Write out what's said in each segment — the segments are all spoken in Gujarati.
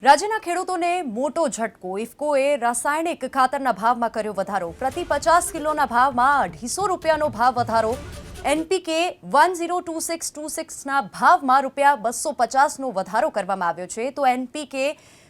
રાજ્યના ખેડૂતોને મોટો ઝટકો ઇફકોએ રાસાયણિક ખાતરના ભાવમાં કર્યો વધારો પ્રતિ 50 કિલોના ભાવમાં ₹250નો ભાવ વધારો એનપીકે 102626ના ભાવમાં ₹250નો વધારો કરવામાં આવ્યો છે તો એનપીકે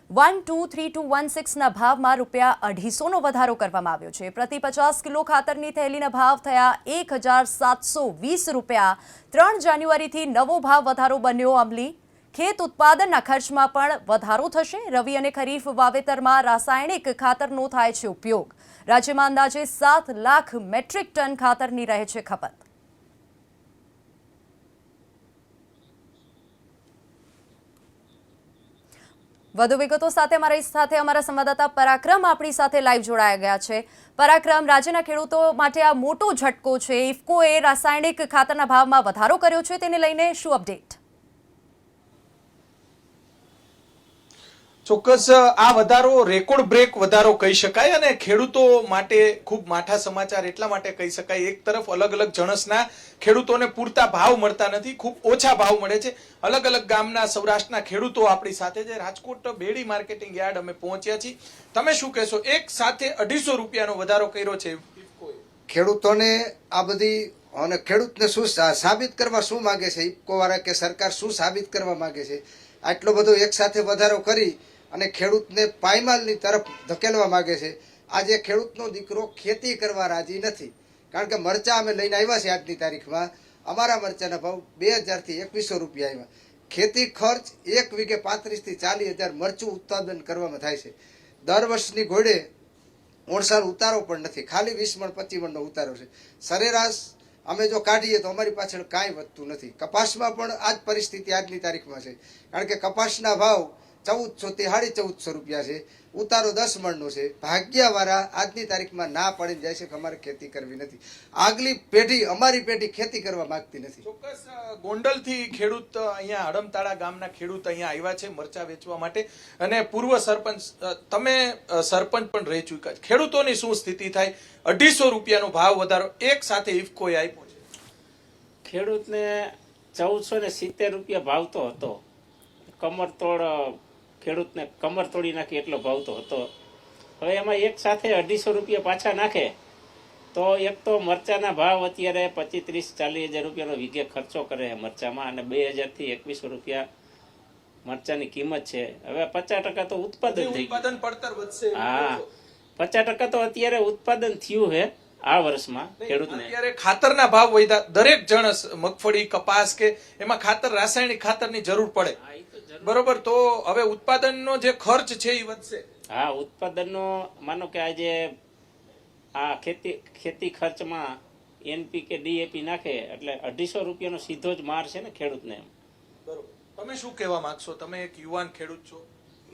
123216ના ભાવમાં ₹250નો વધારો કરવામાં આવ્યો છે પ્રતિ 50 કિલો ખાતરની થેલીના ભાવ થયા ₹1720 3 જાન્યુઆરીથી નવો ભાવ વધારો બન્યો અમલી ખેત ઉત્પાદનના ખર્ચમાં પણ વધારો થશે રવિ અને ખરીફ વાવેતરમાં રાસાયણિક ખાતરનો થાય છે ઉપયોગ રાજ્યમાં અંદાજે 7 લાખ મેટ્રિક ટન ખાતરની રહે છે ખપત વધુ વિગતો સાથે અમારા સંવાદદાતા પરાક્રમ આપણી સાથે લાઈવ જોડાયા ગયા છે પરાક્રમ રાજ્યના ખેડૂતો માટે આ મોટો ઝટકો છે ઇફકોએ રાસાયણિક ખાતરના ભાવમાં વધારો કર્યો છે તેને લઈને શું અપડેટ ચોક્કસ આ વધારો રેકોર્ડ બ્રેક વધારો કહી શકાય અને ખેડૂતો માટે ખૂબ માઠા સમાચાર એટલા માટે કહી શકાય એક તરફ અલગ અલગ જણસના ખેડૂતોને પૂરતા ભાવ મળતા નથી ખૂબ ઓછા ભાવ મળે છે અલગ અલગ ગામના સૌરાષ્ટ્રના ખેડૂતો આપણી સાથે છે રાજકોટ બેડી માર્કેટિંગ યાર્ડ અમે પહોંચ્યા છીએ તમે શું કહેશો એક સાથે ₹250નો વધારો કર્યો છે ખેડૂતોને આ બધી અને ખેડૂતને શું સાબિત કરવા શું માંગે છે ઇફકો વાળા કે સરકાર શું સાબિત કરવા માંગે છે આટલો બધો એક સાથે વધારો કરી અને ખેડૂતને પાયમાલની તરફ ધકેલવા માંગે છે આજે ખેડૂતનો દીકરો ખેતી કરવા રાજી નથી કારણ કે મરચા અમે લઈને આવ્યા છે આજની તારીખમાં અમારા મરચાના ભાવ 2000 થી 2100 રૂપિયા આવ્યા ખેતી ખર્ચ એક વીઘે 35 થી 40,000 મરચું ઉત્પાદન કરવામાં થાય છે દર વર્ષની ઘોડે ઓણસાનો ઉતારો પણ નથી ખાલી 20 મણ 25 મણનો ઉતારો છે સરેરાશ અમે જો કાઢીએ તો અમારી પાછળ કાંઈ વધતું નથી કપાસમાં પણ આ જ પરિસ્થિતિ આજની તારીખમાં છે કારણ કે કપાસના ભાવ 1400 થી 1450 રૂપિયા છે ઉતારો 10 મણનો છે ભાગ્યવાળા આજની તારીખમાં ના પડીને જાય છે કે અમારે ખેતી કરવી નથી આગલી પેઢી અમારી પેઢી ખેતી કરવા માંગતી નથી ચોક્કસ ગોંડલથી ખેડૂત અહીંયા હડમતાળા ગામના ખેડૂત અહીંયા આવ્યા છે મરચા વેચવા માટે અને પૂર્વ સરપંચ તમે સરપંચ પણ રહી ચૂક્યા છે ખેડૂતોની શું સ્થિતિ થાય ₹250નો ભાવ વધારો એક સાથે ઇફકોએ આપ્યો છે ખેડૂતને 1470 રૂપિયા ભાવ તો હતો કમરતોડ ખેડૂતને કમર તોડી નાખી એટલો ભાવ તો હતો હવે એમાં એક સાથે ₹250 પાછા નાખે તો એક તો મરચાના ભાવ અત્યારે 25-30-40 હજાર રૂપિયાનો વીઘે ખર્ચો કરે મરચામાં અને 2000 થી 2100 રૂપિયા મરચાની કિંમત છે હવે 50% તો ઉત્પાદન થઈ ઉત્પાદન પડતર વધશે હા 50% તો અત્યારે ઉત્પાદન થયું છે આ વર્ષમાં ખેડૂતને અત્યારે ખાતરના ભાવ વધ્યા દરેક જણસ મગફળી કપાસ કે એમાં ખાતર રાસાયણિક ખાતરની જરૂર પડે બરોબર તો હવે ઉત્પાદનનો જે ખર્ચ છે એ વધશે હા ઉત્પાદનનો માનો કે આજે આ ખેતી ખર્ચમાં એનપીકે ડીએપી નાખે એટલે ₹250નો સીધો જ માર છે ને ખેડૂતને બરોબર તમે શું કહેવા માંગશો તમે એક યુવાન ખેડૂત છો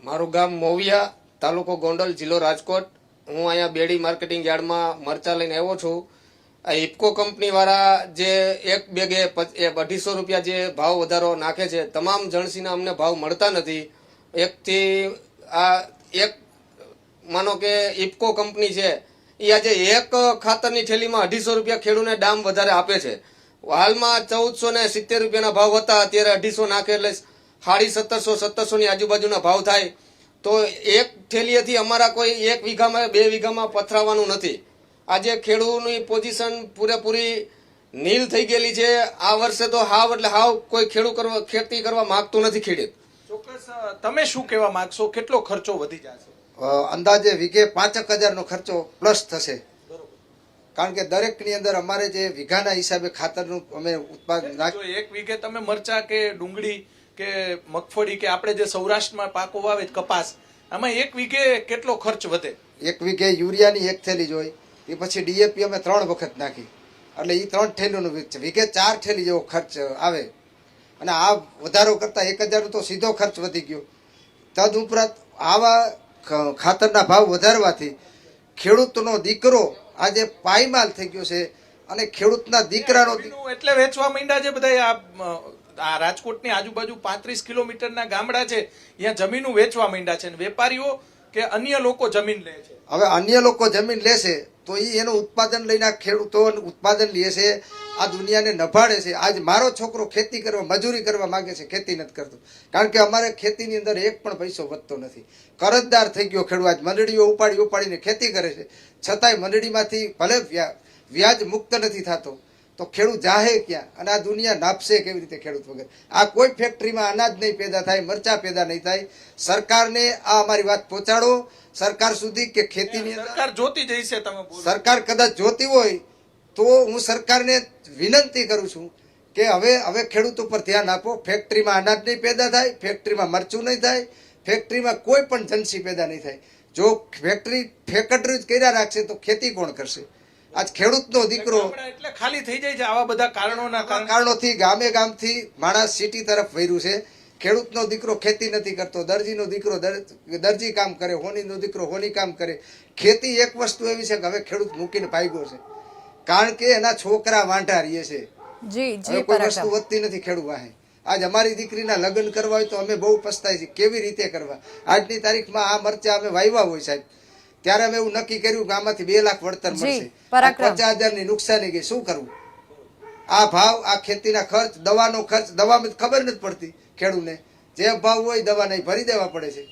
મારું ગામ મોવિયા તાલુકો ગોંડલ જિલ્લો રાજકોટ હું અહીંયા બેડી માર્કેટિંગ યાર્ડમાં મરચા લઈને આવ્યો છું આ ઇફકો કંપની વાળા જે એક બેગે ₹250 જે ભાવ વધારો નાખે છે તમામ જણસીના અમને ભાવ મળતા નથી એકથી આ એક માનો કે ઇફકો કંપની છે એ આજે એક ખાતરની થેલીમાં ₹250 ખેડૂતને દામ વધારે આપે છે હાલમાં 1470 રૂપિયાના ભાવ હતા અત્યારે 250 નાખે એટલે 1750-1700 ની આજુબાજુના ભાવ થાય તો એક થેલીએથી અમારા કોઈ એક વીઘામાં 2 વીઘામાં પથરાવાનું નથી આજે ખેડૂતની પોઝિશન પૂરેપૂરી નીલ થઈ ગયેલી છે આ વર્ષે તો હાવ એટલે હાવ કોઈ ખેતી કરવા માંગતું નથી ખેડૂત ચોક્કસ તમે શું કહેવા માંગશો કેટલો ખર્ચો વધી જશે અંદાજે વીઘે 5,000નો ખર્ચો પ્લસ થશે કારણ કે દરેકની અંદર અમારે જે વીઘાના હિસાબે ખાતરનું અમે ઉત્પાદન એક વીઘે તમે મરચા કે ડુંગળી કે મગફળી કે આપણે જે સૌરાષ્ટ્રમાં પાકો વાવે કપાસ આમાં એક વીઘે કેટલો ખર્ચ વધે એક વીઘે યુરિયાની એક થેલી જોઈ એ પછી ડીએપી અમે 3 વખત નાખી એટલે એ 3 થેલીનો વીઘે 4 થેલી જેવો ખર્ચ આવે અને આ વધારો કરતા 1,000 તો સીધો ખર્ચ વધી ગયો તદુપરાંત આવા ખાતરના ભાવ વધારવાથી ખેડૂતનો દીકરો આજે પાયમાલ થઈ ગયો છે અને ખેડૂતના દીકરાનો એટલે વેચવા માંડ્યા છે બધા આ રાજકોટની આજુબાજુ 35 કિલોમીટરના ગામડા છે અહીંયા જમીનો વેચવા માંડ્યા છે અને વેપારીઓ કે અન્ય લોકો જમીન લે છે? હવે અન્ય લોકો જમીન લેશે તો એ એનું ઉત્પાદન લઈને આ ખેડૂતો ઉત્પાદન લે છે, આ દુનિયાને નભાડે છે. આજ મારો છોકરો ખેતી કરવા મજૂરી કરવા માંગે છે, ખેતી નથી કરતો, કારણ કે અમારે ખેતીની અંદર એક પણ પૈસો વધતો નથી. કરજદાર થઈ ગયો ખેડૂત. આજ મંડળીઓ ઉપાડીને ખેતી કરે છે, છતાંય મંડળીમાંથી ભલે વ્યાજ મુક્ત નથી થતો, તો ખેડૂત જાહે ક્યાં? અને આ દુનિયા નાપશે કેવી રીતે ખેડૂત વગર? આ કોઈ ફેક્ટરીમાં અનાજ નહીં પેદા થાય, મરચા પેદા નહીં થાય. સરકારને આ અમારી વાત પહોંચાડો સરકાર સુધી કે ખેતીની અંદર સરકાર જોતી જઈશે. તમે બોલો. સરકાર કદાચ જોતી હોય તો હું સરકારને વિનંતી કરું છું કે હવે ખેડૂત ઉપર ધ્યાન આપો. ફેક્ટરીમાં અનાજ નહીં પેદા થાય, ફેક્ટરીમાં મરચું નહીં થાય, ફેક્ટરીમાં કોઈ પણ જનસી પેદા નહીં થાય. જો ફેક્ટરી જ કર્યા રાખશે તો ખેતી કોણ કરશે? આજ ખેડૂતનો દીકરો ગામડા એટલે ખાલી થઈ જાય છે આવા બધા કારણોના કારણે. કારણોથી ગામથી માણસ સિટી તરફ વળ્યું છે. ખેડૂતનો દીકરો ખેતી નથી કરતો, દરજીનો દીકરો દરજી કામ કરે, હોનીનો દીકરો હોની કામ કરે. ખેતી એક વસ્તુ એવી છે કે હવે ખેડૂત મૂકીને ભાગ્યો છે, કારણ કે એના છોકરા વાંઢા રહીએ છે. જી હવે જી કોઈ પરાક્રમ. વસ્તુ વધતી નથી ખેડૂત વાહે. આજ અમારી દીકરીના લગ્ન કરવા હોય તો અમે બહુ પસ્તાય છીએ, કેવી રીતે કરવા. આજની તારીખમાં આ મરચા અમે વાવ્યા હોય સાહેબ, ત્યારે અમે એવું નક્કી કર્યું કે આમાંથી 2 લાખ વળતર મળશે. પરાક્રમ. 50,000 ની નુકસાની ગઈ, શું કરવું? આ ભાવ, આ ખેતીના ખર્ચ, દવાનો ખર્ચ, દવામાં ખબર નથી પડતી ખેડૂતને. જે ભાવ હોય દવા નહીં ભરી દેવા પડે છે.